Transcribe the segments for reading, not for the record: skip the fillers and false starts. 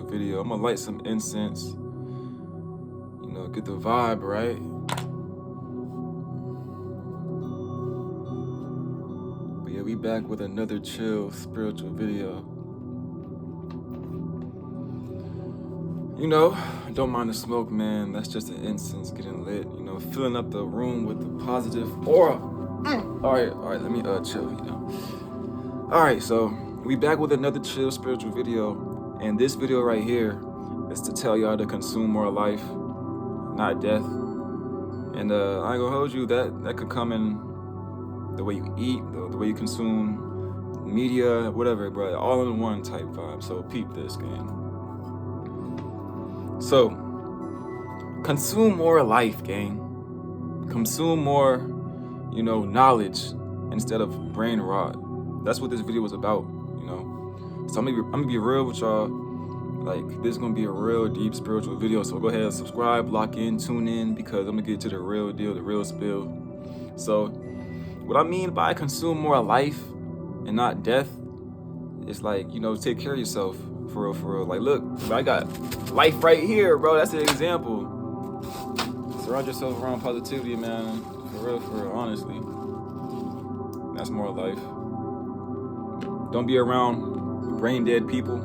video. I'm gonna light some incense, get the vibe right. But yeah, we back with another chill spiritual video. Don't mind the smoke, man. That's just an incense getting lit, filling up the room with the positive aura. All right, let me chill, All right, so we back with another chill spiritual video, and this video right here is to tell y'all to consume more life, not death. And I ain't gonna hold you, that could come in the way you eat, the way you consume media, whatever, bro, all in one type vibe. So peep this, gang. So consume more life, gang. Consume more, knowledge instead of brain rot. That's what this video was about, So I'm gonna be real with y'all. Like, this is gonna be a real deep spiritual video. So go ahead and subscribe, lock in, tune in, because I'm gonna get to the real deal, the real spill. So what I mean by consume more life and not death is like, take care of yourself, for real. Like, look, I got life right here, bro. That's an example. Surround yourself around positivity, man. For real, honestly. That's more life. Don't be around brain dead people.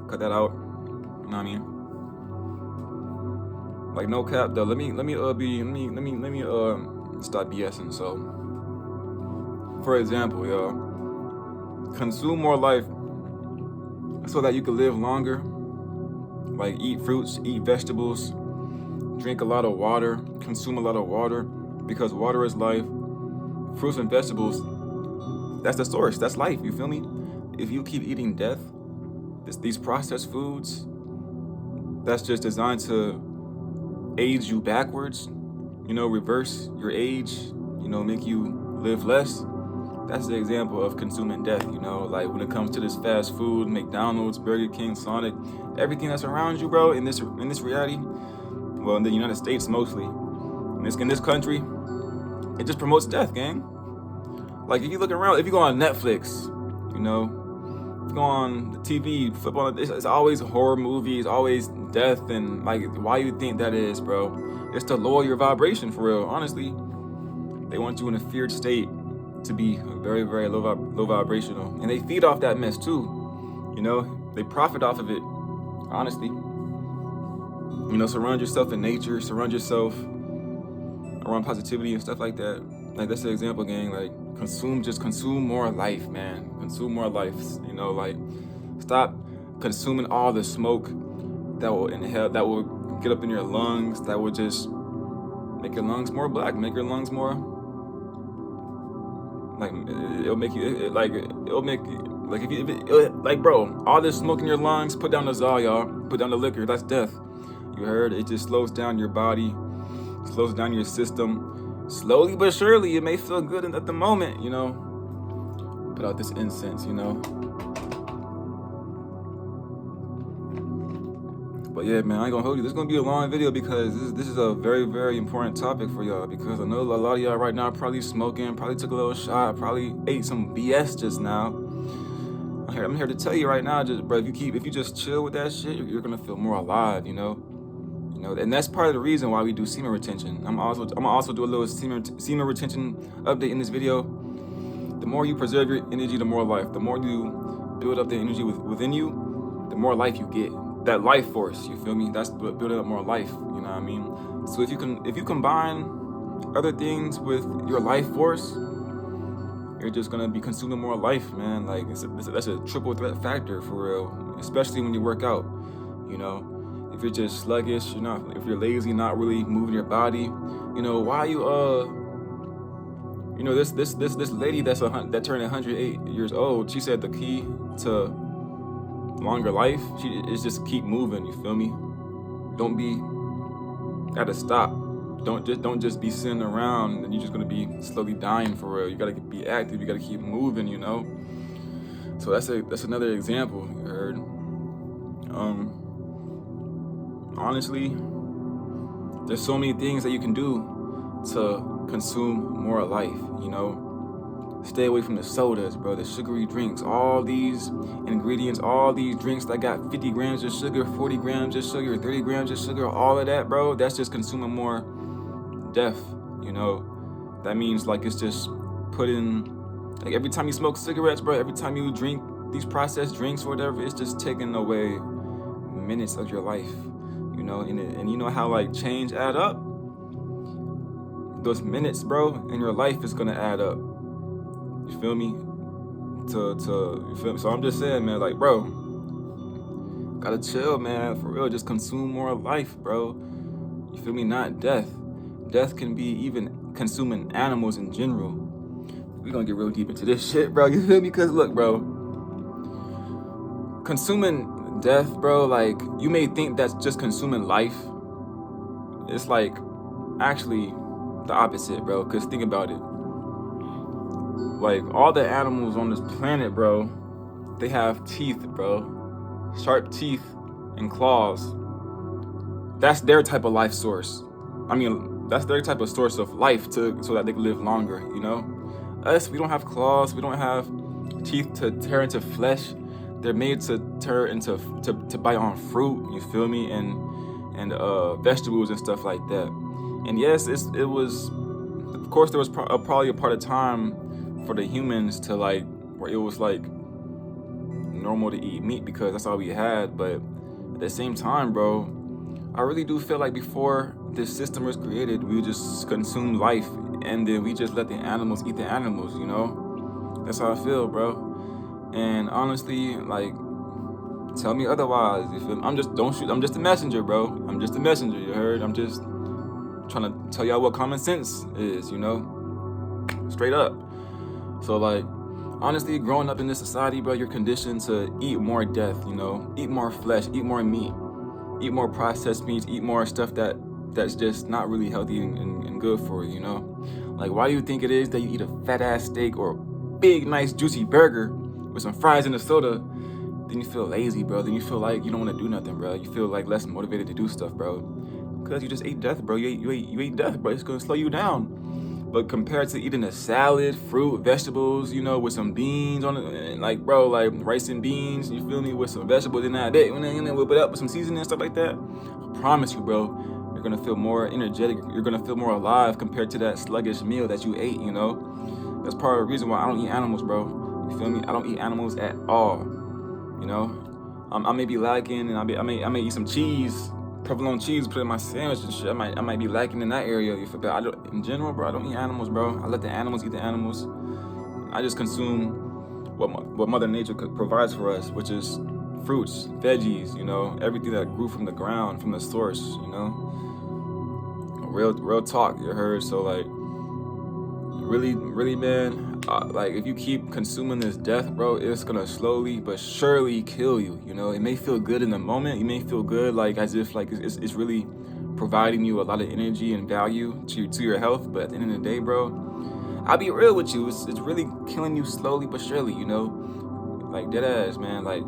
Cut that out. You know what I mean? Like, no cap though. Let me stop BSing. So, for example, y'all, consume more life so that you can live longer. Like, eat fruits, eat vegetables, drink a lot of water, consume a lot of water, because water is life. Fruits and vegetables, that's the source, that's life, you feel me? If you keep eating death, these processed foods, that's just designed to age you backwards, reverse your age, make you live less. That's the example of consuming death, like when it comes to this fast food, McDonald's, Burger King, Sonic, everything that's around you, bro, in this reality, well, in the United States mostly, in this country, it just promotes death, gang. Like, if you look around, if you go on Netflix, if you go on the TV, football, it's always horror movies, always death, and like, why you think that is, bro? It's to lower your vibration, for real, honestly. They want you in a feared state to be very, very low vibrational, and they feed off that mess too. They profit off of it, honestly. Surround yourself in nature, surround yourself around positivity and stuff like that. Like, that's the example, gang. Like, consume more life, man. Consume more life. Like, stop consuming all the smoke that will inhale, that will get up in your lungs, that will just make your lungs more black, make your lungs more, like, it'll make you, like, bro, all this smoke in your lungs, put down the Zal, y'all. Put down the liquor, that's death. You heard? It just slows down your body, slows down your system. Slowly but surely, it may feel good at the moment, Put out this incense, But yeah, man, I ain't gonna hold you. This is gonna be a long video because this is a very, very important topic for y'all, because I know a lot of y'all right now probably smoking, probably took a little shot, probably ate some BS just now. I'm here to tell you right now, just, bro, if you just chill with that shit, you're gonna feel more alive, and that's part of the reason why we do semen retention. I'm also do a little semen retention update in this video. The more you preserve your energy, the more life. The more you build up the energy within you, the more life you get. That life force, you feel me? That's building up more life. You know what I mean? So if you combine other things with your life force, you're just gonna be consuming more life, man. Like, that's a triple threat factor, for real. Especially when you work out, If you're just sluggish, if you're lazy, not really moving your body, why you this lady that turned 108 years old, she said the key to longer life is just keep moving, you feel me? Don't be at a stop. Don't just be sitting around and you're just gonna be slowly dying, for real. You gotta be active, you gotta keep moving, So that's another example, you heard? Honestly, there's so many things that you can do to consume more life, Stay away from the sodas, bro, the sugary drinks, all these ingredients, all these drinks that got 50 grams of sugar, 40 grams of sugar, 30 grams of sugar, all of that, bro. That's just consuming more death, you know. That means like it's just putting, like every time you smoke cigarettes, bro, every time you drink these processed drinks or whatever, it's just taking away minutes of your life, you know. And you know how like change add up? Those minutes, bro, in your life is gonna add up. You feel me? You feel me? So I'm just saying, man, like, bro, gotta chill, man, for real. Just consume more life, bro. You feel me? Not death. Death can be even consuming animals in general. We're gonna get real deep into this shit, bro. You feel me? Because look, bro, consuming death, bro, like, you may think that's just consuming life. It's like actually the opposite, bro. Because think about it. Like, all the animals on this planet, bro, they have teeth, bro. Sharp teeth and claws. That's their type of life source. I mean, that's their type of source of life so that they can live longer, you know? Us, we don't have claws. We don't have teeth to tear into flesh. They're made to tear into, to bite on fruit, you feel me? And vegetables and stuff like that. And yes, it was, of course, there was probably a part of time for the humans to like, where it was like normal to eat meat because that's all we had. But at the same time, bro, I really do feel like before this system was created, we just consumed life and then we just let the animals eat the animals, you know? That's how I feel, bro. And honestly, like, tell me otherwise. You feel me? I'm just a messenger, bro. I'm just a messenger, you heard? I'm just trying to tell y'all what common sense is, you know? Straight up. So like, honestly, growing up in this society, bro, you're conditioned to eat more death, you know? Eat more flesh, eat more meat, eat more processed meats, eat more stuff that's just not really healthy and good for you, you know? Like, why do you think it is that you eat a fat ass steak or a big, nice, juicy burger with some fries and a soda, then you feel lazy, bro? Then you feel like you don't want to do nothing, bro. You feel like less motivated to do stuff, bro. Because you just ate death, bro. You ate death, bro. It's going to slow you down. But compared to eating a salad, fruit, vegetables, you know, with some beans on it, like, bro, like rice and beans, you feel me, with some vegetables in that day, and then whip it up with some seasoning and stuff like that, I promise you, bro, you're gonna feel more energetic, you're gonna feel more alive compared to that sluggish meal that you ate, you know? That's part of the reason why I don't eat animals, bro. You feel me? I don't eat animals at all, you know? I may be lacking, and I may eat some cheese, provolone cheese, put it in my sandwich and shit. I might be lacking in that area. But I don't, in general, bro, I don't eat animals, bro. I let the animals eat the animals. I just consume what Mother Nature provides for us, which is fruits, veggies, you know, everything that grew from the ground, from the source, you know. Real talk, you heard. So like, really, man, like, if you keep consuming this death, bro, it's gonna slowly but surely kill you, you know? It may feel good in the moment. You may feel good, like, as if, like, it's really providing you a lot of energy and value to your health, but at the end of the day, bro, I'll be real with you, it's really killing you slowly but surely, you know? Like, dead ass, man, like,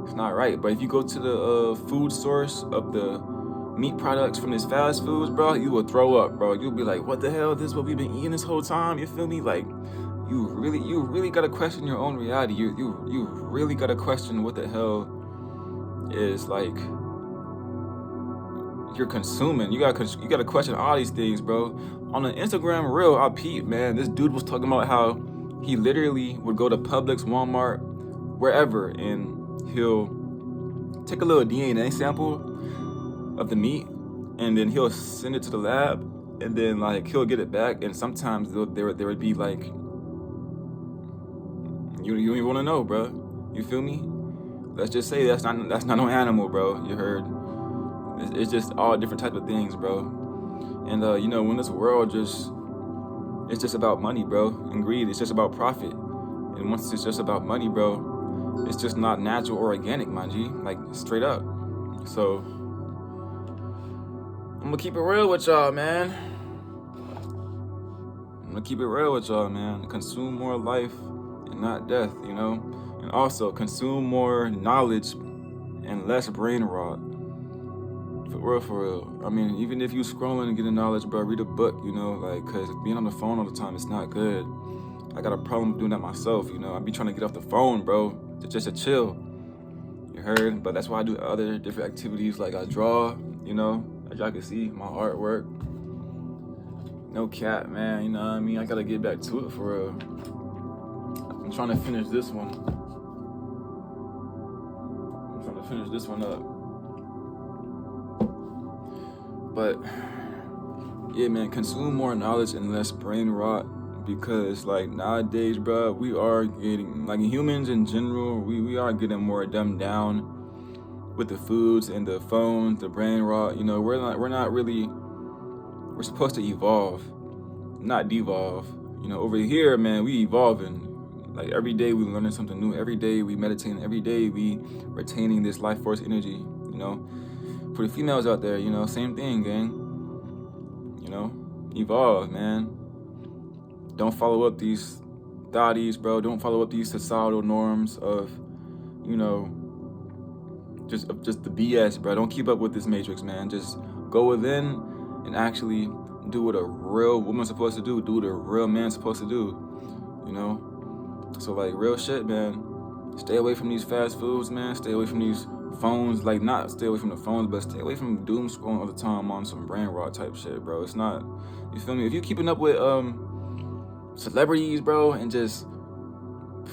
it's not right. But if you go to the food source of the meat products from this fast foods, bro, you will throw up, bro. You'll be like, what the hell? This is what we've been eating this whole time. You feel me? Like, you really gotta question your own reality. You really gotta question what the hell is, like, you're consuming. You gotta question all these things, bro. On the Instagram reel, I peeped, man. This dude was talking about how he literally would go to Publix, Walmart, wherever, and he'll take a little DNA sample of the meat, and then he'll send it to the lab, and then like he'll get it back, and sometimes there would be like, you don't even want to know, bro. You feel me? Let's just say that's not no animal, bro. You heard? It's just all different type of things, bro. And you know, when this world it's just about money, bro, and greed. It's just about profit, and once it's just about money, bro, it's just not natural or organic, my G. Like, straight up. So I'm gonna keep it real with y'all, man. Consume more life and not death, you know? And also consume more knowledge and less brain rot. For real. I mean, even if you scrolling and getting knowledge, bro, read a book, you know? Like, cause being on the phone all the time, it's not good. I got a problem doing that myself, you know. I be trying to get off the phone, bro, just to chill. You heard? But that's why I do other different activities, like I draw, you know, as y'all can see, my artwork. No cap, man, you know what I mean? I gotta get back to it for real. I'm trying to finish this one. Up. But yeah, man, consume more knowledge and less brain rot, because like nowadays, bro, we are getting, like humans in general, we are getting more dumbed down with the foods and the phones, the brain rot. You know, we're not really, we're supposed to evolve, not devolve. You know, over here, man, we evolving. Like every day we learning something new. Every day we meditating. Every day we retaining this life force energy. You know, for the females out there, you know, same thing, gang. You know, evolve, man. Don't follow up these thotties, bro. Don't follow up these societal norms of, you know, just the BS, bro. Don't keep up with this matrix, man. Just go within and actually do what a real woman's supposed to do. Do what a real man's supposed to do. You know. So like real shit, man. Stay away from these fast foods, man. Stay away from these phones. Like not stay away from the phones, but stay away from doom scrolling all the time on some brain rot type shit, bro. It's not. You feel me? If you're keeping up with celebrities, bro, and just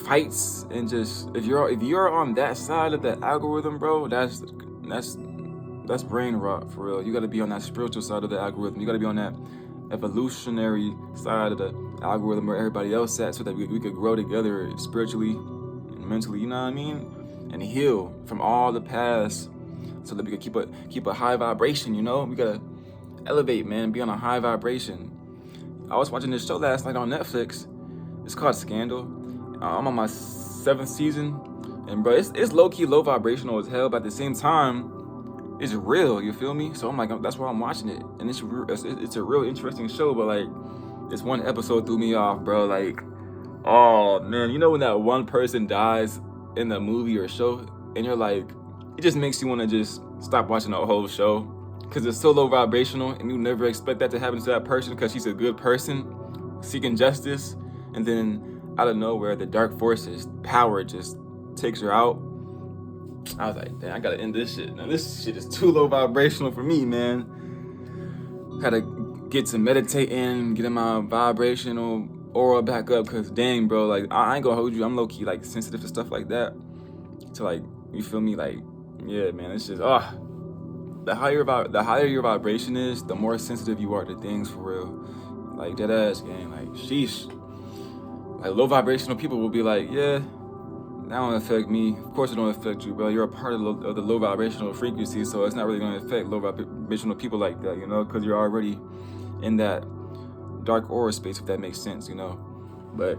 fights, and just if you're on that side of the algorithm, bro, that's brain rot for real. You got to be on that spiritual side of the algorithm. You got to be on that evolutionary side of the algorithm where everybody else at, so that we could grow together spiritually and mentally, you know what I mean, and heal from all the past, so that we could keep a high vibration. You know, we gotta elevate, man, be on a high vibration. I was watching this show last night on Netflix. It's called Scandal. I'm on my 7th season, and bro, it's low-key low vibrational as hell, but at the same time it's real, you feel me? So I'm like, that's why I'm watching it, and it's a real interesting show. But like, this one episode threw me off, bro. Like, oh man, you know when that one person dies in the movie or show, and you're like, it just makes you want to just stop watching the whole show, because it's so low vibrational, and you never expect that to happen to that person, because she's a good person seeking justice, and then out of nowhere, the dark forces power just takes her out. I was like, damn, I gotta end this shit. Now this shit is too low vibrational for me, man. Had to get to meditating, getting my vibrational aura back up, cause dang, bro, like I ain't gonna hold you. I'm low key like sensitive to stuff like that. To like, you feel me? Like, yeah, man, it's just the higher your vibration is, the more sensitive you are to things, for real. Like dead ass, gang. Like sheesh. Like low vibrational people will be like, yeah, that don't affect me. Of course it don't affect you, bro. You're a part of the low vibrational frequency, so it's not really going to affect low vibrational people like that, you know, because you're already in that dark aura space, if that makes sense, you know. But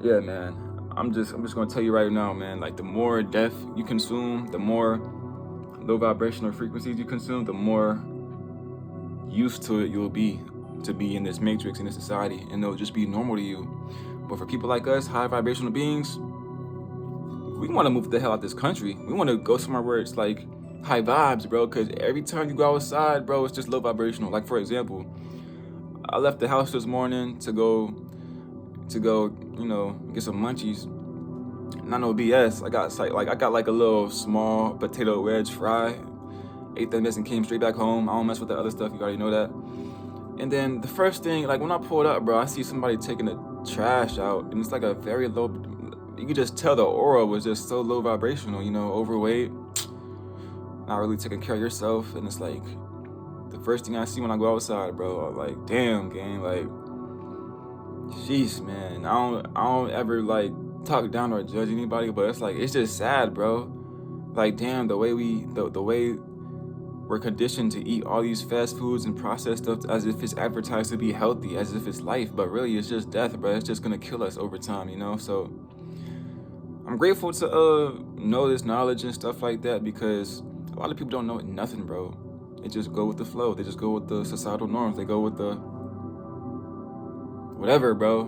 yeah, man, I'm just going to tell you right now, man, like the more death you consume, the more low vibrational frequencies you consume, the more used to it you'll be to be in this matrix, in this society, and it'll just be normal to you. But for people like us, high vibrational beings, we want to move the hell out this country. We want to go somewhere where it's like high vibes, bro, because every time you go outside, bro, it's just low vibrational. Like for example, I left the house this morning to go, you know, get some munchies. Not no BS. I got like a little small potato wedge fry. Ate that mess and came straight back home. I don't mess with the other stuff. You already know that. And then the first thing, like when I pulled up, bro, I see somebody taking the trash out, and it's like a very low. You could just tell the aura was just so low vibrational. You know, overweight, not really taking care of yourself, and it's like the first thing I see when I go outside, bro. I'm like, damn, gang, like, jeez, man. I don't ever like talk down or judge anybody, but it's like it's just sad, bro. Like, damn, the way we're conditioned to eat all these fast foods and processed stuff as if it's advertised to be healthy, as if it's life, but really it's just death, bro. It's just gonna kill us over time, you know. So I'm grateful to know this knowledge and stuff like that, because a lot of people don't know nothing, bro. They just go with the flow. They just go with the societal norms. They go with the whatever, bro.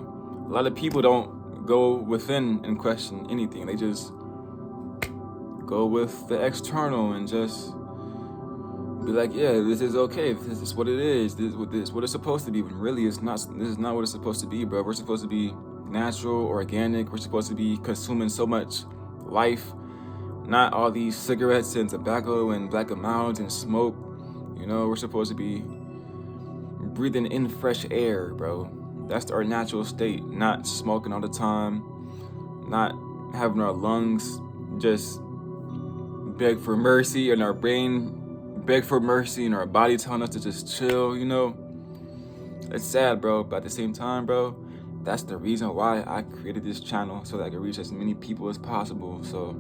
A lot of people don't go within and question anything. They just go with the external and just be like, yeah, this is okay. This is what it is. This is what it's supposed to be. When really, it's not. This is not what it's supposed to be, bro. We're supposed to be natural, organic. We're supposed to be consuming so much life, not all these cigarettes and tobacco and black amounts and smoke. You know, we're supposed to be breathing in fresh air, bro. That's our natural state. Not smoking all the time. Not having our lungs just beg for mercy and our brain beg for mercy and our body telling us to just chill, you know? It's sad, bro, but at the same time, bro, that's the reason why I created this channel, so that I can reach as many people as possible. So,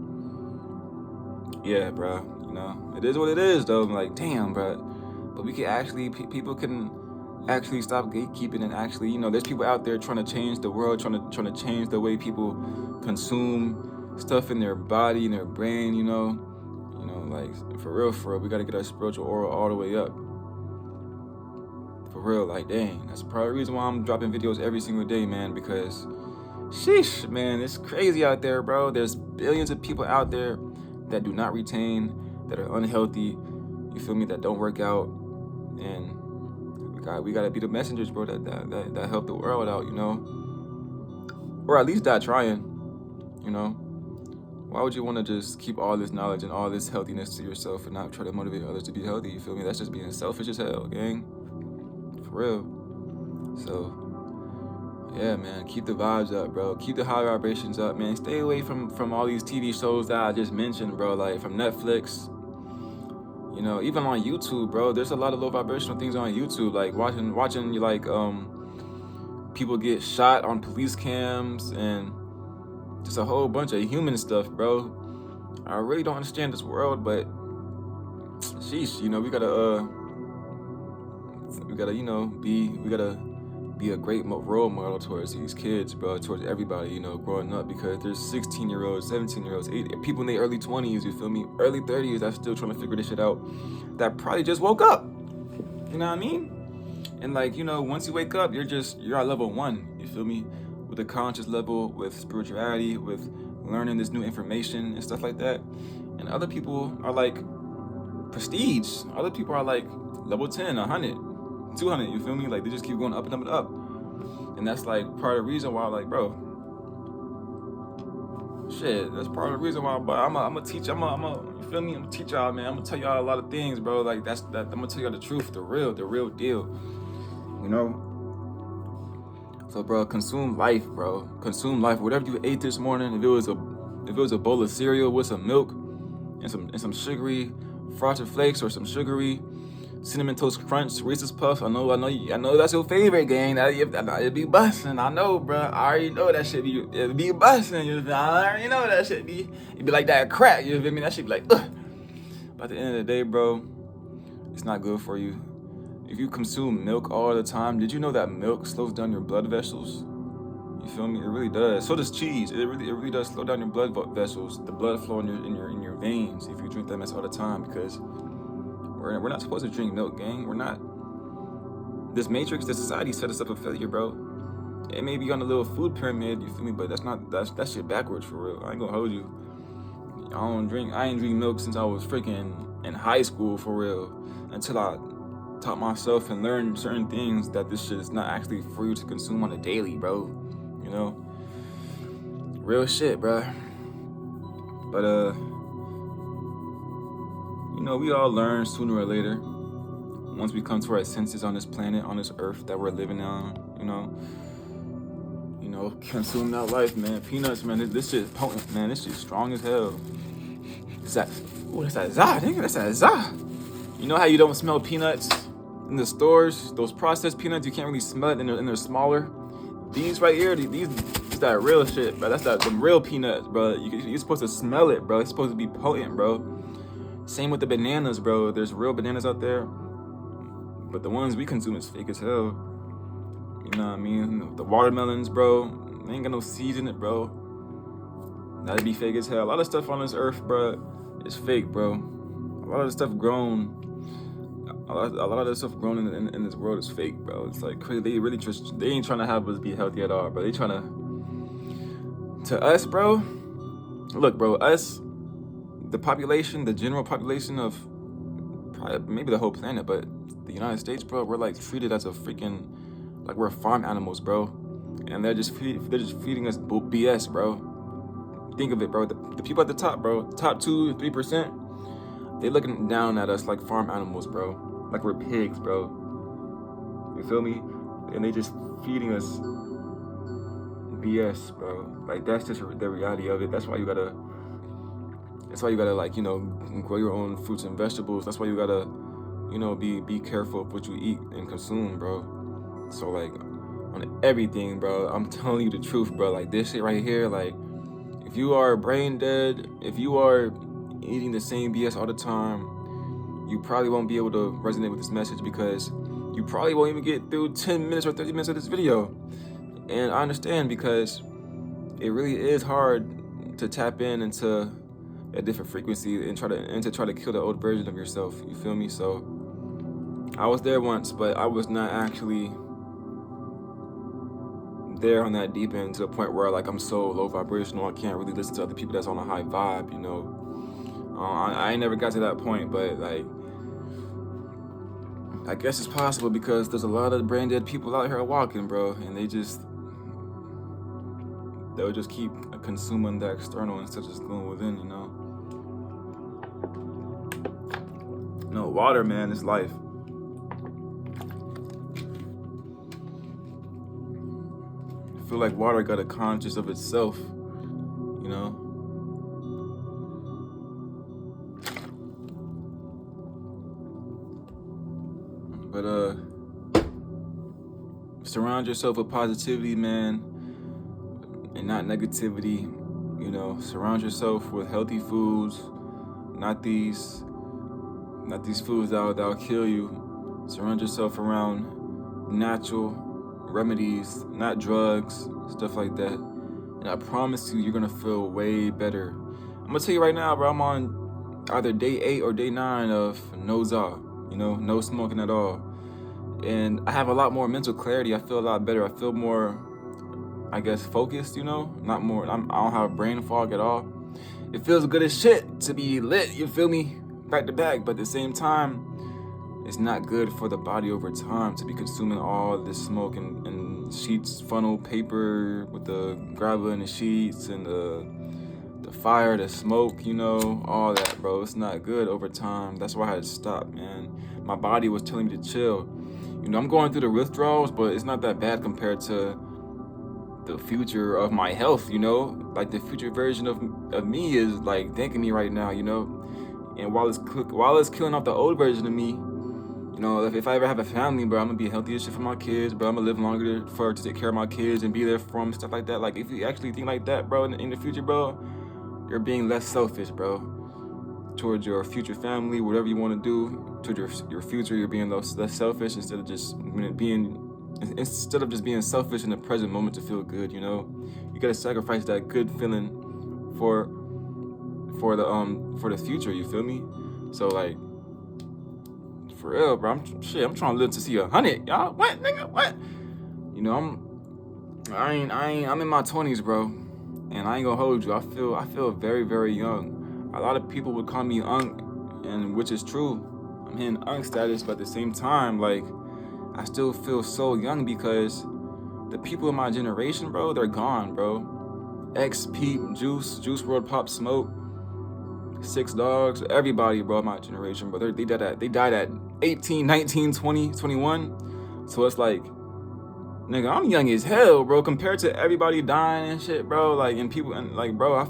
yeah, bro, you know, it is what it is, though. I'm like, damn, bro. But we can actually, people can actually stop gatekeeping and actually, you know, there's people out there trying to change the world, trying to change the way people consume stuff in their body and their brain, you know? Like, for real, we gotta get our spiritual aura all the way up. For real, like, dang, that's probably the reason why I'm dropping videos every single day, man, because, sheesh, man, it's crazy out there, bro. There's billions of people out there that do not retain, that are unhealthy, you feel me, that don't work out, and we gotta be the messengers, bro, that help the world out, you know? Or at least die trying, you know? Why would you want to just keep all this knowledge and all this healthiness to yourself and not try to motivate others to be healthy? You feel me? That's just being selfish as hell, gang. For real. So, yeah, man, keep the vibes up, bro. Keep the high vibrations up, man. Stay away from all these TV shows that I just mentioned, bro. Like, from Netflix, you know, even on YouTube, bro. There's a lot of low vibrational things on YouTube, like watching like people get shot on police cams and just a whole bunch of human stuff, bro. I really don't understand this world, but sheesh, you know, we gotta, you know, we gotta be a great role model towards these kids, bro, towards everybody, you know, growing up, because there's 16-year-olds, 17-year-olds, people in their early 20s, you feel me, early 30s, that's still trying to figure this shit out, that probably just woke up, you know what I mean? And like, you know, once you wake up, you're at level 1, you feel me? With a conscious level, with spirituality, with learning this new information and stuff like that. And other people are like prestige. Other people are like level 10, 100, 200, you feel me? Like, they just keep going up and up and up. And that's like part of the reason why, like, bro, shit, that's part of the reason why. But I'm gonna teach, you feel me? I'm gonna teach y'all, man. I'm gonna tell y'all a lot of things, bro. Like, I'm gonna tell y'all the truth, the real deal, you know? So, bro, consume life, bro. Consume life. Whatever you ate this morning, if it was a bowl of cereal with some milk and some sugary frosted flakes or some sugary cinnamon toast crunch, Reese's Puffs. I know that's your favorite, gang. It'd be busting. I know, bro. I already know that shit be busting. I already know that shit it'd be like that crack. You feel me? That shit be like, ugh. But at the end of the day, bro, it's not good for you. If you consume milk all the time, did you know that milk slows down your blood vessels? You feel me? It really does. So does cheese. It really does slow down your blood vessels, the blood flow in your veins if you drink that mess all the time, because we're not supposed to drink milk, gang. We're not. This matrix, this society set us up for failure, bro. It may be on a little food pyramid, you feel me? But that shit backwards for real. I ain't gonna hold you. I ain't drink milk since I was freaking in high school for real, until I taught myself and learned certain things that this shit is not actually for you to consume on a daily, bro. You know, real shit, bro. But you know, we all learn sooner or later, once we come to our senses on this planet, on this earth that we're living on. You know, consume that life, man. Peanuts, man. This shit is potent, man. This shit is strong as hell. That's that za, nigga. That's that za. You know how you don't smell peanuts in the stores? Those processed peanuts, you can't really smell it, and they're smaller. These right here, these is that real shit, bro. That's them real peanuts, bro. You're supposed to smell it, bro. It's supposed to be potent, bro. Same with the bananas, bro. There's real bananas out there, but the ones we consume is fake as hell. You know what I mean? The watermelons, bro, they ain't got no seeds in it, bro. That'd be fake as hell. A lot of stuff on this earth, bro, is fake, bro. A lot of the stuff grown in this world is fake, bro. It's like crazy. They ain't trying to have us be healthy at all, bro. They trying to us, bro. Look, bro, us, the general population of probably maybe the whole planet, but the United States, bro, we're like treated as a freaking, like we're farm animals, bro. And they're just feeding us BS, bro. Think of it, bro. The people at the top, bro, top 2-3%, they looking down at us like farm animals, bro. Like we're pigs, bro. You feel me? And they just feeding us BS, bro. Like that's just the reality of it. That's why you gotta like, grow your own fruits and vegetables. That's why you gotta, be careful of what you eat and consume, bro. So like on everything, bro, I'm telling you the truth, bro. Like this shit right here, like if you are brain dead, if you are eating the same BS all the time, you probably won't be able to resonate with this message because you probably won't even get through 10 minutes or 30 minutes of this video. And I understand because it really is hard to tap into a different frequency and try to kill the old version of yourself. You feel me? So I was there once, but I was not actually there on that deep end to the point where like I'm so low vibrational I can't really listen to other people that's on a high vibe, I ain't never got to that point, but like I guess it's possible because there's a lot of brain dead people out here walking, bro, and they'll just keep consuming the external instead of just going within, No, water, man, is life. I feel like water got a conscious of itself, But surround yourself with positivity, man, and not negativity. Surround yourself with healthy foods, not these foods that'll kill you. Surround yourself around natural remedies, not drugs, stuff like that. And I promise you, you're gonna feel way better. I'm gonna tell you right now, bro, I'm on either day 8 or day 9 of no za, no smoking at all. And I have a lot more mental clarity. I feel a lot better. I feel more, I guess, focused, not more, I don't have brain fog at all. It feels good as shit to be lit, you feel me? Back to back, but at the same time, it's not good for the body over time to be consuming all this smoke and sheets, funnel paper with the gravel in the sheets and the fire, the smoke, all that, bro. It's not good over time. That's why I had to stop, man. My body was telling me to chill. I'm going through the withdrawals, but it's not that bad compared to the future of my health, Like the future version of me is like thanking me right now, And while it's killing off the old version of me, if I ever have a family, bro, I'm gonna be healthy as shit for my kids, bro. I'm gonna live longer to take care of my kids and be there for them, stuff like that. Like if you actually think like that, bro, in the future, bro, you're being less selfish, bro, towards your future family, whatever you want to do towards your future. You're being less selfish instead of just being selfish in the present moment to feel good. You gotta sacrifice that good feeling for the future. You feel me? So like, for real, bro. I'm trying to live to see 100, y'all. What, nigga? What? I'm in my 20s, bro, and I ain't gonna hold you. I feel very, very young. A lot of people would call me Unk, and which is true. I'm hitting Unk status, but at the same time, like, I still feel so young because the people in my generation, bro, they're gone, bro. X, Peep, Juice WRLD, Pop Smoke, 6 Dogs, everybody, bro, my generation, bro, they died at 18, 19, 20, 21. So it's like, nigga, I'm young as hell, bro, compared to everybody dying and shit, bro. Like, and people, and like, bro,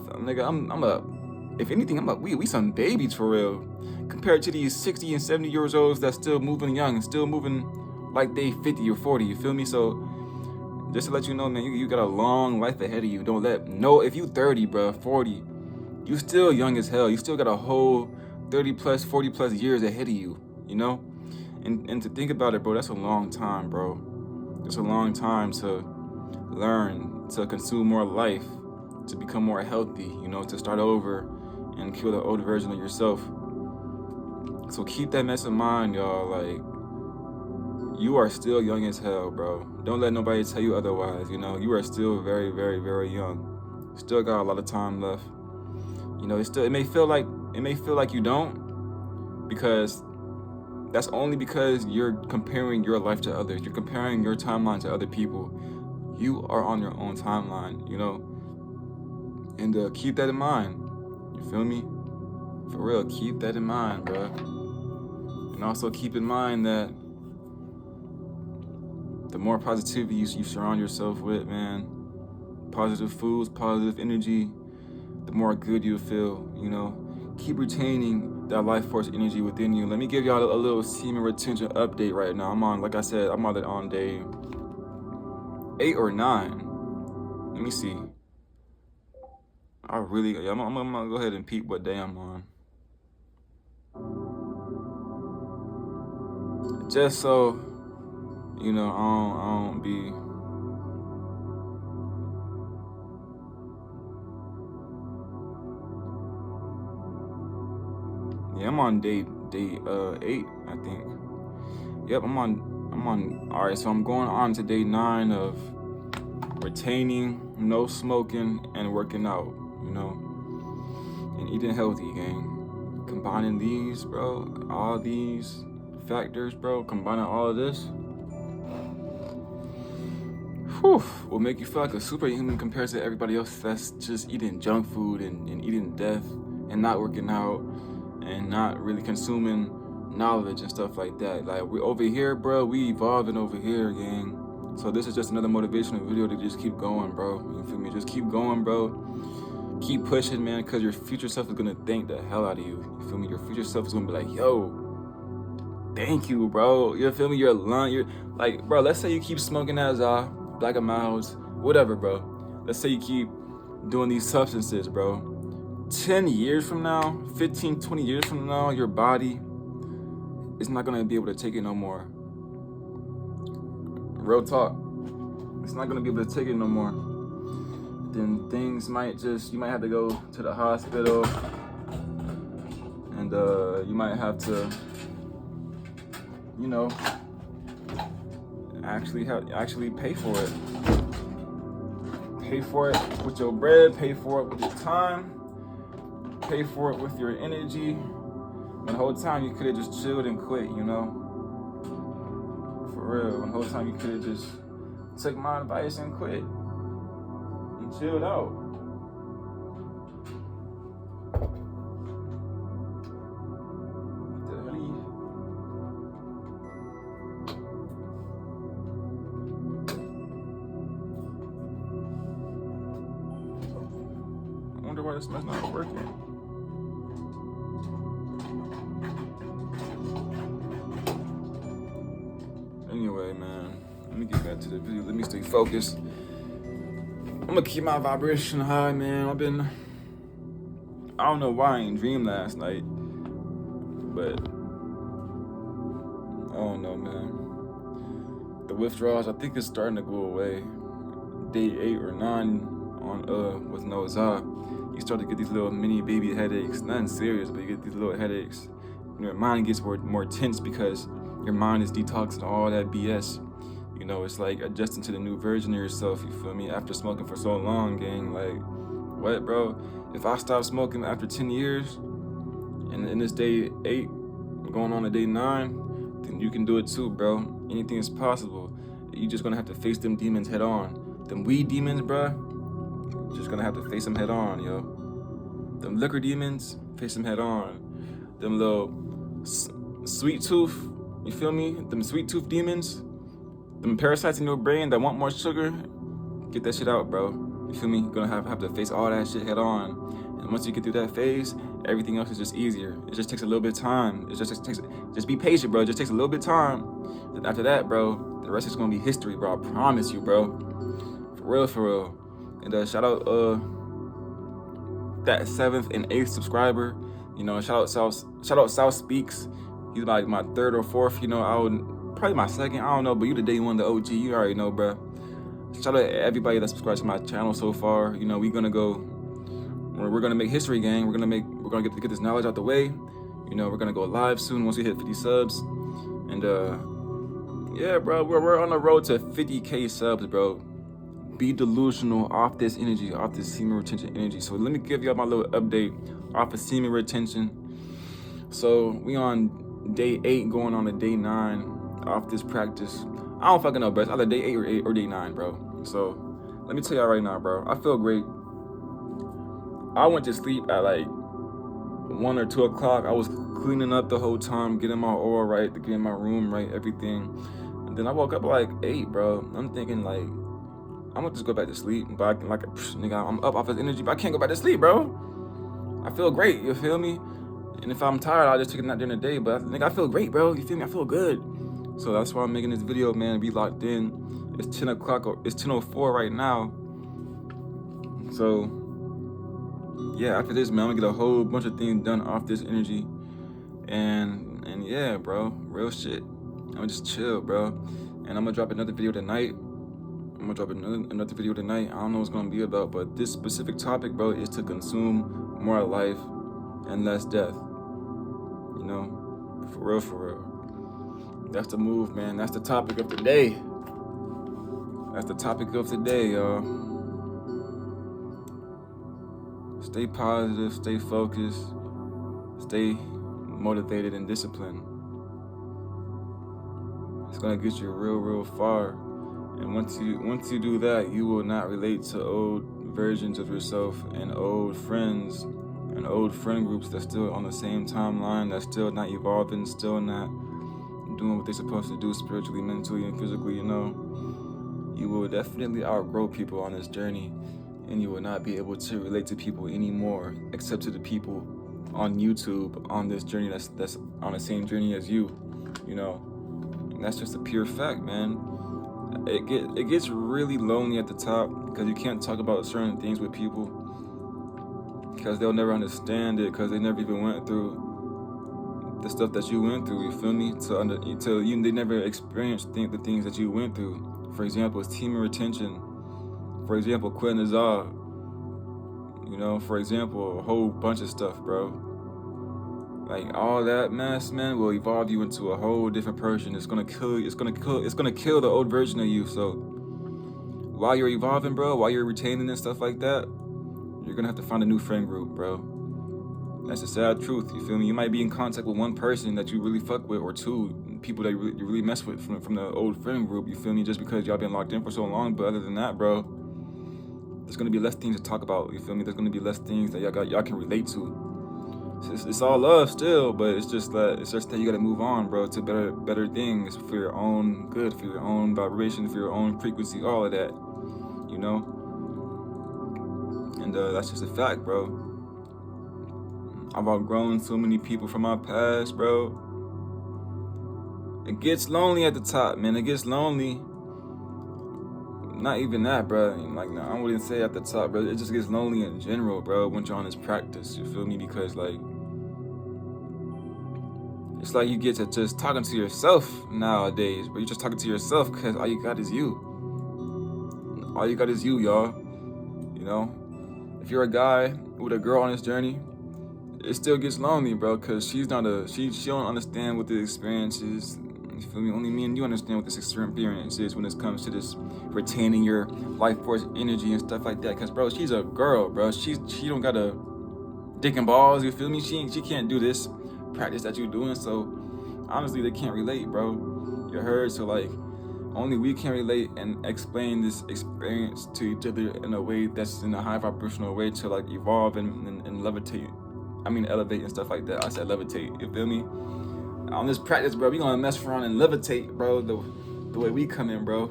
if anything, we some babies for real, compared to these 60 and 70 years olds that's still moving young, still moving like they 50 or 40. You feel me? So just to let you know, man, you got a long life ahead of you. If you 30, bro, 40. You still young as hell. You still got a whole 30 plus, 40 plus years ahead of you, And to think about it, bro, that's a long time, bro. It's a long time to learn, to consume more life, to become more healthy, to start over and kill the old version of yourself. So keep that mess in mind, y'all. Like, you are still young as hell, bro. Don't let nobody tell you otherwise, You are still very, very, very young. Still got a lot of time left. It may feel like you don't, because That's only because you're comparing your life to others. You're comparing your timeline to other people. You are on your own timeline, you know? And keep that in mind. You feel me? For real, keep that in mind, bro. And also keep in mind that the more positivity you surround yourself with, man, positive foods, positive energy, the more good you'll feel, you know? Keep retaining that life force energy within you. Let me give y'all a little semen retention update right now. I'm on, like I said, I'm either on day 8 or 9. Let me see. I'm gonna go ahead and peep what day I'm on. Just so, you know, I don't be... Yeah, I'm on day 8, I think. Yep, I'm on. All right, so I'm going on to day 9 of retaining, no smoking, and working out. You know, and eating healthy, gang. Combining these, bro, all these factors, bro. Combining all of this, will make you feel like a superhuman compared to everybody else that's just eating junk food and eating death and not working out and not really consuming knowledge and stuff like that. Like, we over here, bro, we evolving over here, gang. So this is just another motivational video to just keep going, bro. You feel me? Just keep going, bro. Keep pushing, man, because your future self is gonna thank the hell out of you. You feel me? Your future self is gonna be like, yo, thank you, bro. You feel me? You're like, bro, let's say you keep smoking that Black and Milds, whatever, bro. Let's say you keep doing these substances, bro. 10 years from now, 15, 20 years from now, your body is not gonna be able to take it no more. Real talk. It's not gonna be able to take it no more. Then things might you might have to go to the hospital, and you might have to, you know, actually pay for it. Pay for it with your bread, pay for it with your time, pay for it with your energy. When the whole time you could have just chilled and quit, you know? For real, when the whole time you could have just took my advice and quit and chilled out. What the hell I wonder why this mess not working. Anyway, man, let me get back to the video. Let me stay focused. I'm gonna keep my vibration high, man. I don't know why I ain't dreamed last night, but I don't know, man. The withdrawals, I think it's starting to go away. Day 8 or 9 on with no Za, you start to get these little mini baby headaches. Nothing serious, but you get these little headaches. Your mind gets more tense because your mind is detoxing all that BS. You know, it's like adjusting to the new version of yourself, you feel me? After smoking for so long, gang. Like, what, bro? If I stop smoking after 10 years, and in this day 8, going on to day 9, then you can do it too, bro. Anything is possible. You just gonna have to face them demons head on. Them weed demons, bro, just gonna have to face them head on, yo. Them liquor demons, face them head on. Them little sweet tooth, you feel me? Them sweet tooth demons, them parasites in your brain that want more sugar, get that shit out, bro. You feel me? You're gonna have to face all that shit head on. And once you get through that phase, everything else is just easier. It just takes a little bit of time. Just be patient, bro. It just takes a little bit of time. Then after that, bro, the rest is gonna be history, bro. I promise you, bro. For real, for real. And shout out that 7th and 8th subscriber. You know, shout out South Speaks. He's like my 3rd or 4th, you know, probably my 2nd, I don't know, but you the day one, the OG, you already know, bro. Shout out to everybody that subscribed to my channel so far. You know, we're gonna make history, gang. We're gonna get this knowledge out the way. You know, we're gonna go live soon once we hit 50 subs. And yeah, bro, we're on the road to 50K subs, bro. Be delusional off this energy, off this semen retention energy. So let me give y'all my little update off of semen retention. So we on day 8 going on to day 9 off this practice. I don't fucking know, bro. It's either day 8 or day 9, bro. So let me tell y'all right now, bro. I feel great. I went to sleep at like 1 or 2 o'clock. I was cleaning up the whole time, getting my oil right, getting my room right, everything. And then I woke up like 8, bro. I'm thinking like, I'm gonna just go back to sleep. But I can like, nigga, I'm up off his energy, but I can't go back to sleep, bro. I feel great, you feel me? And if I'm tired, I'll just take a nap during the day. But nigga, I feel great, bro. You feel me? I feel good. So that's why I'm making this video, man. Be locked in. It's 10 o'clock, or it's 10:04 right now. So yeah, after this, man, I'm gonna get a whole bunch of things done off this energy. And yeah, bro, real shit. I'm gonna just chill, bro. And I'm gonna drop another video tonight. I don't know what it's gonna be about, but this specific topic, bro, is to consume more life and less death. You know, for real. That's the move, man. That's the topic of the day. Y'all. Stay positive, stay focused, stay motivated and disciplined. It's gonna get you real far. And once you do that, you will not relate to old versions of yourself and old friends and old friend groups that's still on the same timeline, that's still not evolving, still not doing what they're supposed to do spiritually, mentally, and physically, you know. You will definitely outgrow people on this journey, and you will not be able to relate to people anymore, except to the people on YouTube on this journey that's on the same journey as you, you know. And that's just a pure fact, man. It gets really lonely at the top because you can't talk about certain things with people because they'll never understand it because they never even went through the stuff that you went through. You feel me? They never experienced the things that you went through. For example, esteem and retention. For example, quitting the job. You know, for example, a whole bunch of stuff, bro. Like all that mess, man, will evolve you into a whole different person. It's gonna kill the old version of you. So while you're evolving, bro, while you're retaining and stuff like that, you're gonna have to find a new friend group, bro. That's the sad truth. You feel me? You might be in contact with one person that you really fuck with, or two people that you really mess with from the old friend group. You feel me? Just because y'all been locked in for so long. But other than that, bro, there's gonna be less things to talk about. You feel me? There's gonna be less things that y'all can relate to. It's all love still, but it's just that you gotta move on, bro, to better things for your own good, for your own vibration, for your own frequency, all of that, you know. And that's just a fact, bro. I've outgrown so many people from my past, bro. It gets lonely at the top, man. It gets lonely. Not even that, bro. Like, no, I wouldn't say at the top, bro. It just gets lonely in general, bro, when you're on this practice. You feel me? Because, like, it's like you get to just talking to yourself nowadays, but you're just talking to yourself because all you got is you. All you got is you, y'all. You know? If you're a guy with a girl on this journey, it still gets lonely, bro, because she don't understand what the experience is. You feel me? Only me and you understand what this experience is when it comes to this retaining your life force energy and stuff like that. Because, bro, she's a girl, bro. She don't got a dick and balls, you feel me? She can't do this practice that you're doing. So, honestly, they can't relate, bro. You heard? So, like, only we can relate and explain this experience to each other in a way that's in a high vibrational way to, like, evolve and levitate. I mean, elevate and stuff like that. I said levitate, you feel me? On this practice, bro, we gonna mess around and levitate, bro, the way we come in, bro.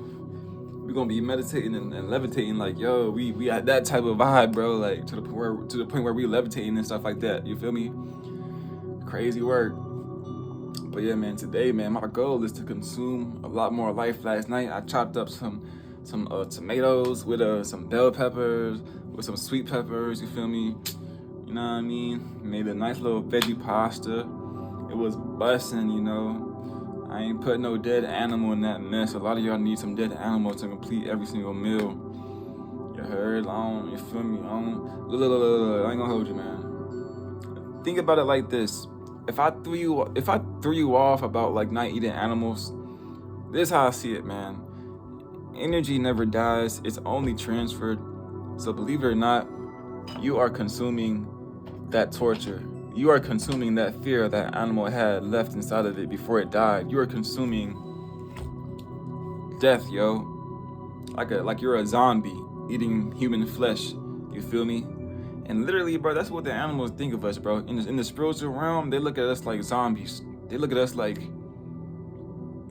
We gonna be meditating and levitating, like, yo, we at that type of vibe, bro, like to the point where we levitating and stuff like that. You feel me? Crazy work. But yeah, man, today, man, my goal is to consume a lot more life. Last night, I chopped up some tomatoes with some bell peppers, with some sweet peppers. You feel me? You know what I mean? Made a nice little veggie pasta. It was bussin', you know. I ain't put no dead animal in that mess. A lot of y'all need some dead animals to complete every single meal. You heard? You feel me? I ain't gonna hold you, man. Think about it like this. If I threw you off about like not eating animals, this is how I see it, man. Energy never dies, it's only transferred. So believe it or not, you are consuming that torture. you are consuming that fear that animal had left inside of it before it died. You are consuming death, yo. Like you're a zombie eating human flesh. You feel me? And literally, bro, that's what the animals think of us, bro. In the spiritual realm, they look at us like zombies. They look at us like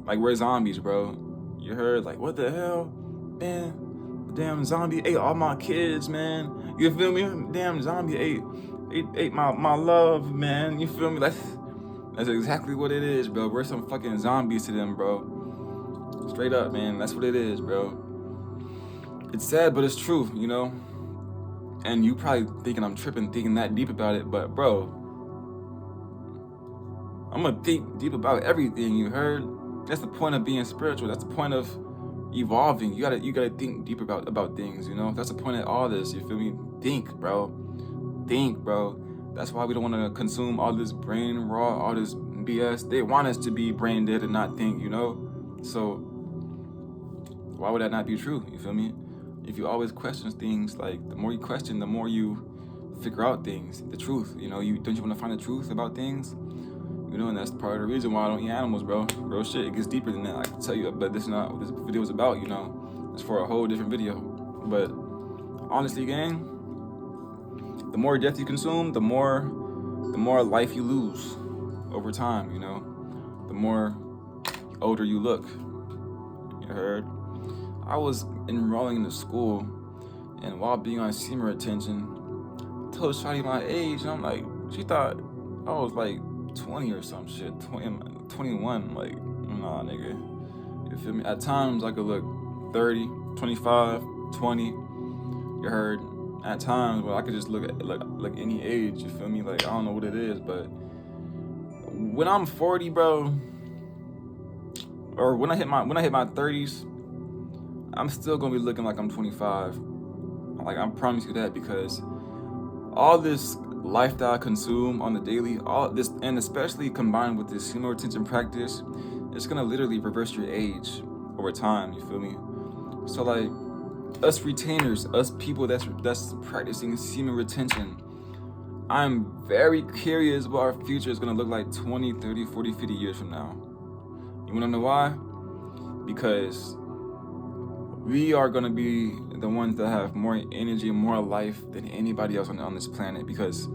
we're zombies, bro. You heard? Like, what the hell? Man, the damn zombie ate all my kids, man. You feel me? Damn zombie ate my love, man. You feel me? That's exactly what it is, bro. We're some fucking zombies to them, bro. Straight up, man. That's what it is, bro. It's sad, but it's true, you know? And you probably thinking I'm tripping, thinking that deep about it, but bro, I'm gonna think deep about everything, you heard? That's the point of being spiritual. That's the point of evolving. You gotta think deep about things, you know? That's the point of all this, you feel me? Think, bro. Think, bro. That's why we don't wanna consume all this brain raw, all this BS. They want us to be brain dead and not think, you know? So why would that not be true? You feel me? If you always question things, like the more you question, the more you figure out things, the truth. You know, don't you want to find the truth about things? You know, and that's part of the reason why I don't eat animals, bro. Real shit. It gets deeper than that. I can tell you, but this is not what this video is about. You know, it's for a whole different video. But honestly, gang, the more death you consume, the more life you lose over time. You know, the more older you look. You heard? I was enrolling into school, and while being on semen retention, I told Shawty my age, and I'm like, she thought I was like 20 or some shit, 21, like, nah, nigga, you feel me? At times, I could look 30, 25, 20, you heard? At times, but I could just look at like any age, you feel me? Like, I don't know what it is, but when I'm 40, bro, or when I hit my 30s, I'm still gonna be looking like I'm 25. Like, I promise you that, because all this life that I consume on the daily, all this, and especially combined with this semen retention practice, it's gonna literally reverse your age over time. You feel me? So like, us retainers, us people that's practicing semen retention, I'm very curious what our future is gonna look like 20, 30, 40, 50 years from now. You wanna know why? Because we are going to be the ones that have more energy and more life than anybody else on this planet, because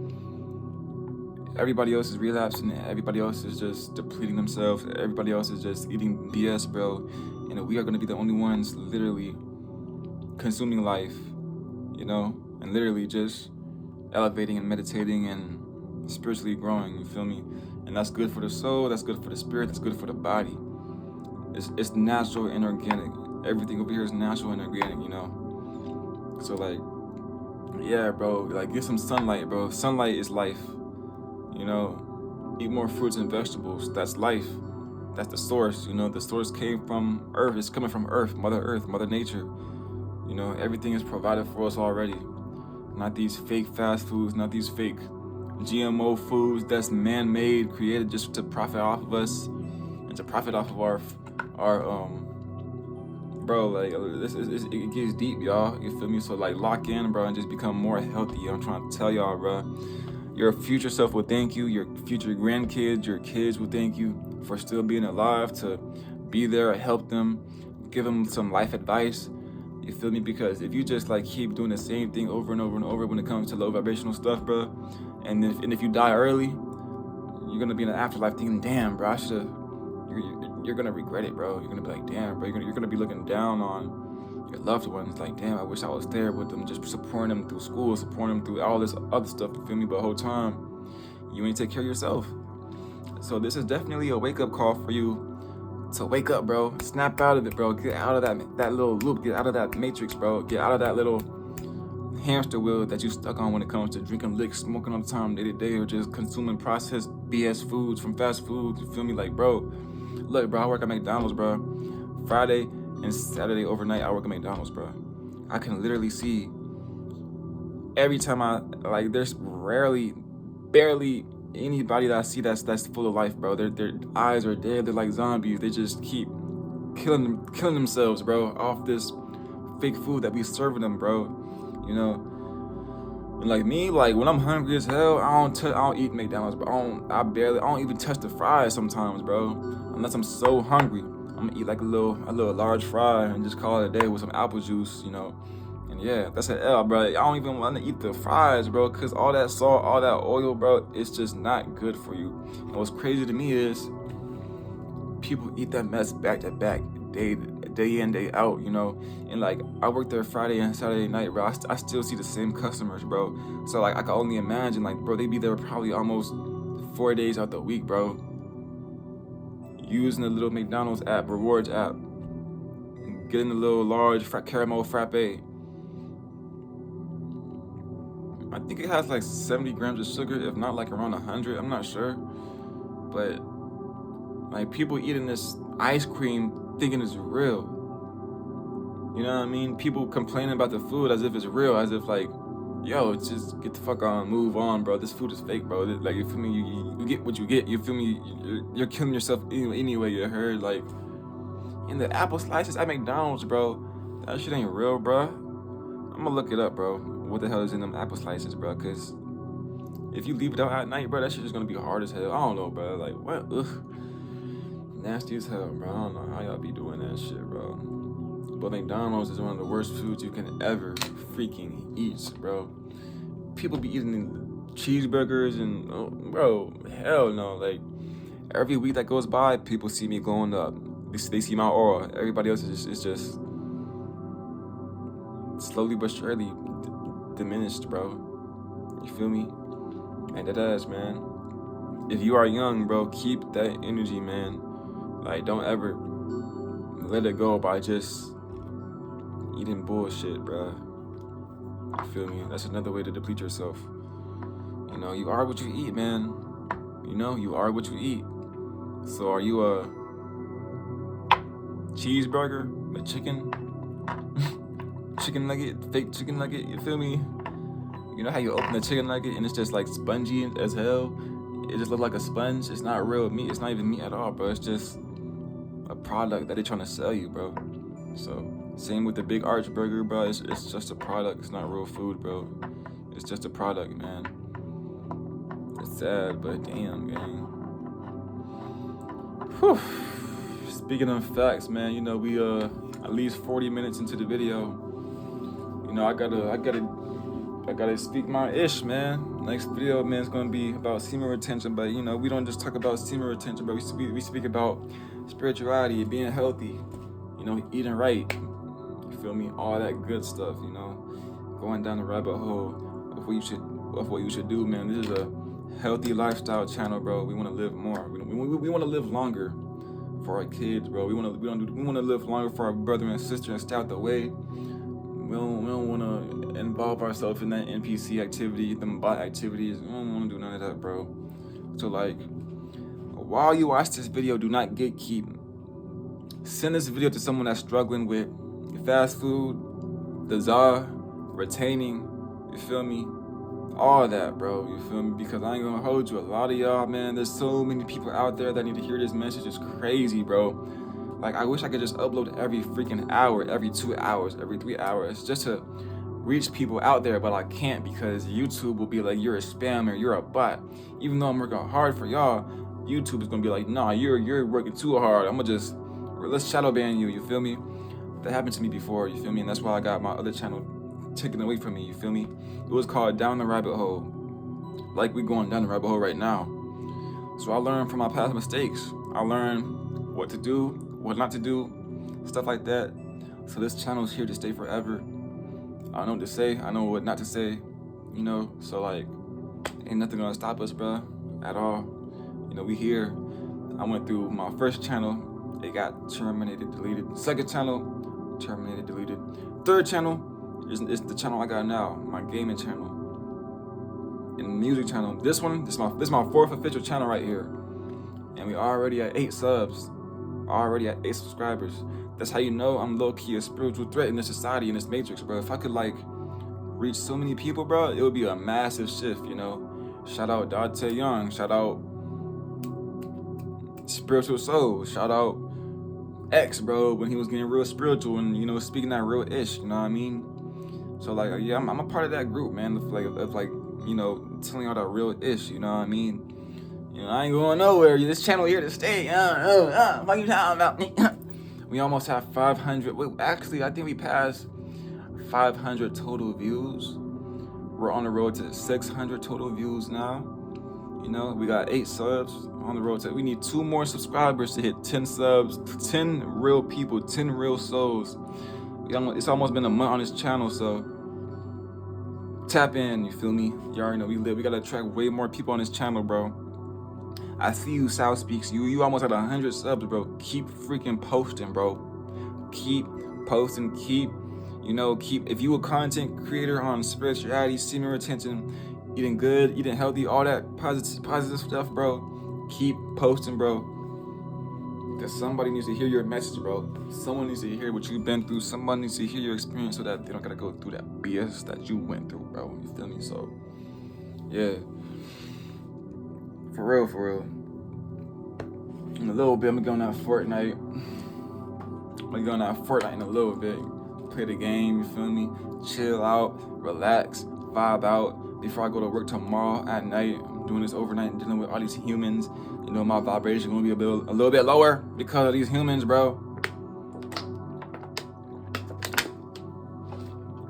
everybody else is relapsing, everybody else is just depleting themselves, everybody else is just eating BS, bro, and we are going to be the only ones literally consuming life, you know, and literally just elevating and meditating and spiritually growing, you feel me? And that's good for the soul, that's good for the spirit, that's good for the body. It's natural and organic. Everything over here is natural and organic, you know? So like, yeah, bro, like, get some sunlight, bro. Sunlight is life, you know? Eat more fruits and vegetables. That's life. That's the source, you know? The source came from Earth. It's coming from Earth, Mother Nature. You know, everything is provided for us already. Not these fake fast foods, not these fake GMO foods that's man-made, created just to profit off of us and to profit off of our bro, like, it gets deep, y'all. You feel me? So like, lock in, bro, and just become more healthy. I'm trying to tell y'all, bro. Your future self will thank you. Your future grandkids, your kids will thank you for still being alive, to be there, help them, give them some life advice. You feel me? Because if you just like keep doing the same thing over and over and over when it comes to low vibrational stuff, bro, and if you die early, you're gonna be in the afterlife thinking, damn, bro, I should've. You're gonna regret it, bro. You're gonna be like, damn, bro. You're gonna be looking down on your loved ones, like, damn, I wish I was there with them, just supporting them through school, supporting them through all this other stuff. You feel me? But the whole time, you ain't take care of yourself. So this is definitely a wake-up call for you to wake up, bro. Snap out of it, bro. Get out of that little loop. Get out of that matrix, bro. Get out of that little hamster wheel that you stuck on when it comes to drinking liquor, smoking all the time, day to day, or just consuming processed BS foods from fast food. You feel me? Like, bro, look, bro, I work at McDonald's, bro. Friday and Saturday overnight, I work at McDonald's, bro. I can literally see every time there's barely anybody that I see that's full of life, bro. Their eyes are dead. They're like zombies. They just keep killing themselves, bro, off this fake food that we serving them, bro. You know, And like me, like when I'm hungry as hell, I don't eat McDonald's, bro. I don't even touch the fries sometimes, bro. Unless I'm so hungry, I'm gonna eat like a little large fry and just call it a day with some apple juice, you know. And yeah, that's an L, bro. I don't even want to eat the fries, bro, cause all that salt, all that oil, bro, it's just not good for you. And what's crazy to me is people eat that mess back to back, day in, day out, you know. And like I work there Friday and Saturday night, bro. I still see the same customers, bro. So like I can only imagine, like, bro, they be there probably almost 4 days out the week, bro. Using the little McDonald's app, rewards app, getting the little large caramel frappe. I think it has like 70 grams of sugar, if not like around 100. I'm not sure, but like people eating this ice cream thinking it's real. You know what I mean? People complaining about the food as if it's real, as if like, yo, just get the fuck on, move on, bro. This food is fake, bro. Like, you feel me? You get what you get. You feel me? You're killing yourself anyway. You heard? Like, in the apple slices at McDonald's, bro. That shit ain't real, bro. I'm gonna look it up, bro. What the hell is in them apple slices, bro? Cause if you leave it out at night, bro, that shit is gonna be hard as hell. I don't know, bro. Like, what? Ugh. Nasty as hell, bro. I don't know how y'all be doing that shit, bro. But McDonald's is one of the worst foods you can ever freaking eat, bro. People be eating cheeseburgers and, oh, bro, hell no. Like, every week that goes by, people see me glowing up. They see my aura. Everybody else is just slowly but surely diminished, bro. You feel me? And that ass, man. If you are young, bro, keep that energy, man. Like, don't ever let it go by just eating bullshit, bro. You feel me? That's another way to deplete yourself. You know, you are what you eat, man. You know, you are what you eat. So are you a cheeseburger, a chicken, chicken nugget, fake chicken nugget? You feel me? You know how you open a chicken nugget and it's just like spongy as hell? It just look like a sponge. It's not real meat. It's not even meat at all, bro. It's just a product that they're trying to sell you, bro. So same with the Big Arch Burger, bro. It's just a product. It's not real food, bro. It's just a product, man. It's sad, but damn, gang. Whew. Speaking of facts, man, you know, we at least 40 minutes into the video. You know, I gotta speak my ish, man. Next video, man, is gonna be about semen retention, but you know, we don't just talk about semen retention, but we speak about spirituality, being healthy, you know, eating right. You feel me? All that good stuff, you know. Going down the rabbit hole of what you should do, man. This is a healthy lifestyle channel, bro. We want to live more. We want to live longer for our kids, bro. We want to live longer for our brother and sister and stay out the way. We don't want to involve ourselves in that NPC activity, them bot activities. We don't want to do none of that, bro. So like, while you watch this video, do not gatekeep. Send this video to someone that's struggling with fast food, desire, retaining, you feel me? All that, bro, you feel me? Because I ain't gonna hold you. A lot of y'all, man, there's so many people out there that need to hear this message. It's crazy, bro. Like, I wish I could just upload every freaking hour, every 2 hours, every 3 hours, just to reach people out there, but I can't because YouTube will be like, you're a spammer, you're a bot. Even though I'm working hard for y'all, YouTube is gonna be like, nah, you're working too hard. Let's shadow ban you, you feel me? That happened to me before, you feel me? And that's why I got my other channel taken away from me, you feel me? It was called Down the Rabbit Hole. Like we going down the rabbit hole right now. So I learned from my past mistakes. I learned what to do, what not to do, stuff like that. So this channel is here to stay forever. I know what to say, I know what not to say, you know? So like, ain't nothing gonna stop us, bro, at all. You know, we here. I went through my first channel, it got terminated, deleted. Second channel, terminated, deleted. Third channel is the channel I got now, my gaming channel. And music channel. This is my fourth official channel right here. And we already at 8 subs. Already at 8 subscribers. That's how you know I'm low-key a spiritual threat in this society, in this matrix, bro. If I could like reach so many people, bro, it would be a massive shift, you know. Shout out Dante Young, shout out Spiritual Soul, shout out X, bro, when he was getting real spiritual and, you know, speaking that real ish, you know what I mean? So like, yeah, I'm a part of that group, man. Of like, you know, telling y'all the real ish. You know what I mean? You know, I ain't going nowhere. This channel here to stay. What you talking about? We almost have 500. Wait, actually, I think we passed 500 total views. We're on the road to 600 total views now. You know, we got 8 subs on the road to. We need 2 more subscribers to hit 10 subs, 10 real people, 10 real souls. It's almost been a month on this channel, so tap in. You feel me? You already know we gotta attract way more people on this channel, bro. I see you, South Speaks. You almost had 100 subs, bro. Keep freaking posting, bro. Keep posting. Keep. If you a content creator on spirituality, semen retention, eating good, eating healthy, all that positive stuff, bro, keep posting, bro. Because somebody needs to hear your message, bro. Someone needs to hear what you've been through. Somebody needs to hear your experience so that they don't gotta go through that BS that you went through, bro. You feel me? So, yeah. For real. In a little bit, I'm gonna go on that Fortnite. In a little bit. Play the game, you feel me? Chill out, relax, vibe out. Before I go to work tomorrow at night, I'm doing this overnight and dealing with all these humans. You know, my vibration gonna be a little bit lower because of these humans, bro.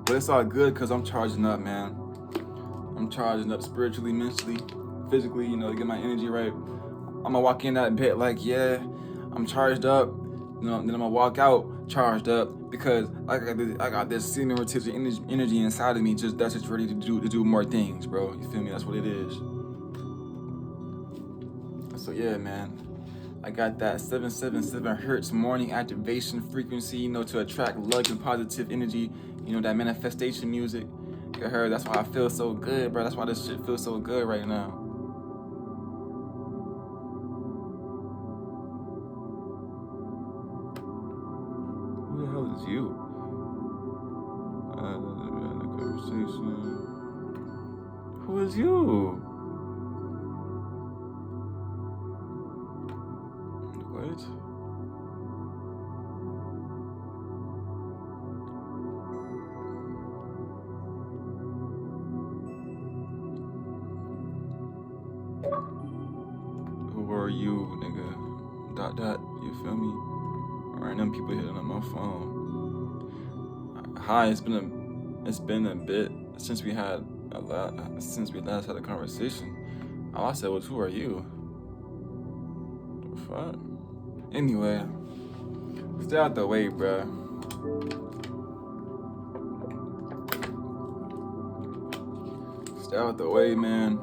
But it's all good because I'm charging up, man. I'm charging up spiritually, mentally, physically, you know, to get my energy right. I'm gonna walk in that bit like, yeah, I'm charged up. You know, then I'm gonna walk out charged up because I got this semen retention energy inside of me. That's just ready to do more things, bro. You feel me? That's what it is. So yeah, man. I got that 777 hertz morning activation frequency, you know, to attract luck and positive energy. You know, that manifestation music. You heard? That's why I feel so good, bro. That's why this shit feels so good right now. Who the hell is you? Conversation. Who is you? What? Who are you, nigga? Dot. You feel me? Random people hitting on my phone. Hi, it's been a bit since we last had a conversation. All I said was, who are you? The fuck? Anyway, stay out the way, bruh. Stay out the way, man.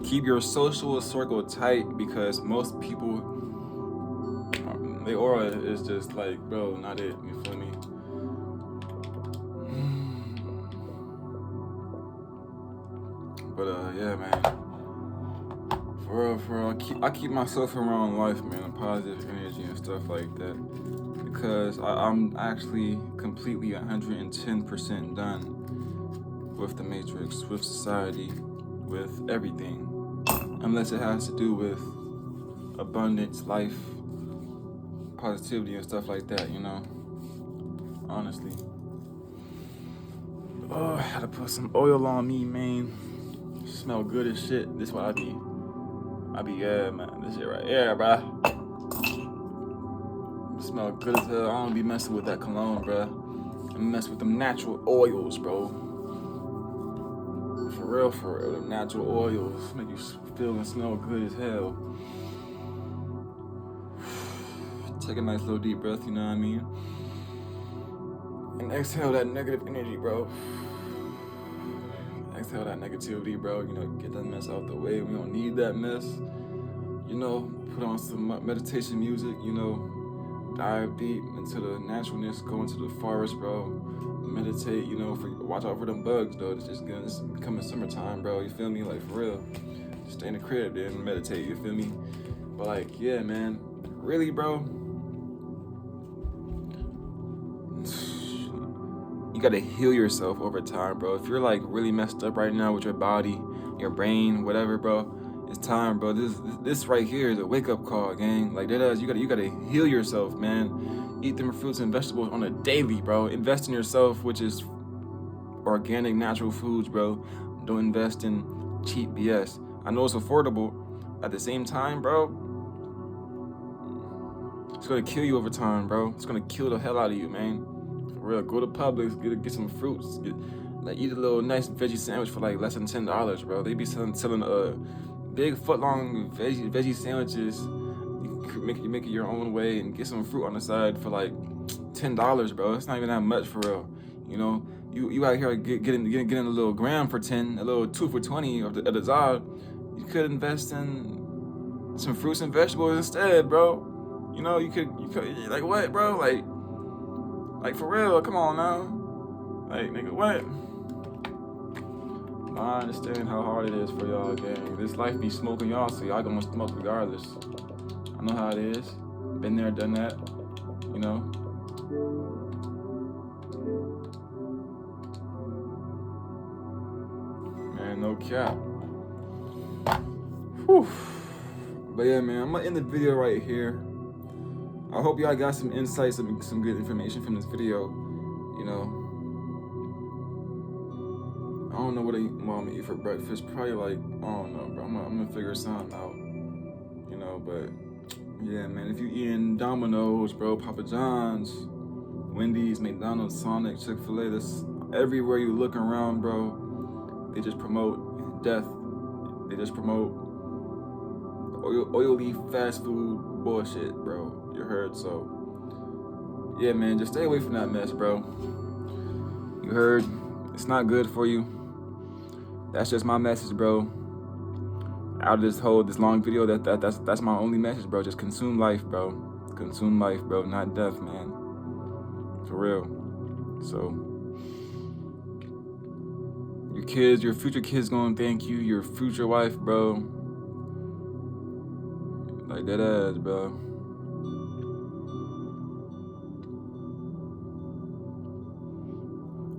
Keep your social circle tight because most people, their aura is just like, bro, not it. You feel me? But yeah, man. For real, I keep myself around life, man, positive energy and stuff like that, because I'm actually completely 110% done with the Matrix, with society, with everything, unless it has to do with abundance, life, positivity, and stuff like that, you know. Honestly. Oh, I had to put some oil on me, man. Smell good as shit. This is what I be, yeah, man. This shit right here, bruh. Smell good as hell. I don't be messing with that cologne, bruh. I mess with them natural oils, bro. For real. Them natural oils make you feel and smell good as hell. Take a nice little deep breath, you know what I mean? And exhale that negative energy, bro. Exhale that negativity, bro. You know, get that mess out the way. We don't need that mess. You know, put on some meditation music, you know, dive deep into the naturalness, go into the forest, bro. Meditate, you know, watch out for them bugs, though. It's becoming summertime, bro. You feel me? Like, for real. Just stay in the crib, then meditate, you feel me? But, like, yeah, man. Really, bro? You gotta heal yourself over time, bro. If you're like really messed up right now with your body, your brain, whatever, bro, it's time, bro. This right here is a wake-up call, gang. Like that is, you gotta heal yourself, man. Eat them fruits and vegetables on a daily, bro. Invest in yourself, which is organic, natural foods, bro. Don't invest in cheap BS. I know it's affordable. At the same time, bro, it's gonna kill you over time, bro. It's gonna kill the hell out of you, man. For real, go to Publix, get some fruits, eat a little nice veggie sandwich for like less than $10, bro. They be selling big foot-long veggie sandwiches. You can make it your own way and get some fruit on the side for like $10, bro. It's not even that much for real. You know, you out here getting a little gram for 10, a little 2 for 20 of the Zod. You could invest in some fruits and vegetables instead, bro. You know, you could like what, bro? Like for real, come on now. Like, nigga, what? I understand how hard it is for y'all, gang. This life be smoking y'all, so y'all gonna smoke regardless. I know how it is. Been there, done that, you know. Man, no cap. Whew. But yeah, man, I'm gonna end the video right here. I hope y'all got some insights, some good information from this video. You know, I don't know what I'm gonna eat for breakfast. Probably like, I don't know, bro. I'm gonna figure something out. You know, but yeah, man. If you eating Domino's, bro, Papa John's, Wendy's, McDonald's, Sonic, Chick-fil-A, this everywhere you look around, bro, they just promote death. They just promote oily fast food bullshit, bro. You heard? So yeah, man, just stay away from that mess, bro. You heard? It's not good for you. That's just my message, bro. Out of this long video, that's my only message, bro. Just consume life, bro. Consume life, bro, not death, man. For real. So your kids, your future kids gonna thank you. Your future wife, bro. Like that ass, bro.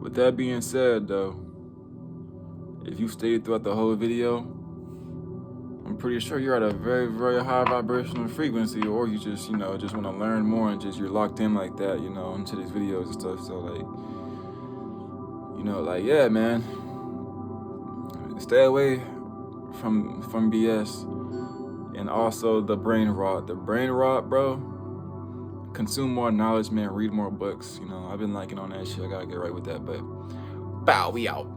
With that being said, though, if you stayed throughout the whole video, I'm pretty sure you're at a very, very high vibrational frequency, or you just, you know, just want to learn more and just you're locked in like that, you know, into these videos and stuff. So like, you know, like, yeah, man, stay away from BS. And also the brain rot. The brain rot, bro. Consume more knowledge, man. Read more books. You know, I've been liking on that shit. I gotta get right with that. But, bow, we out.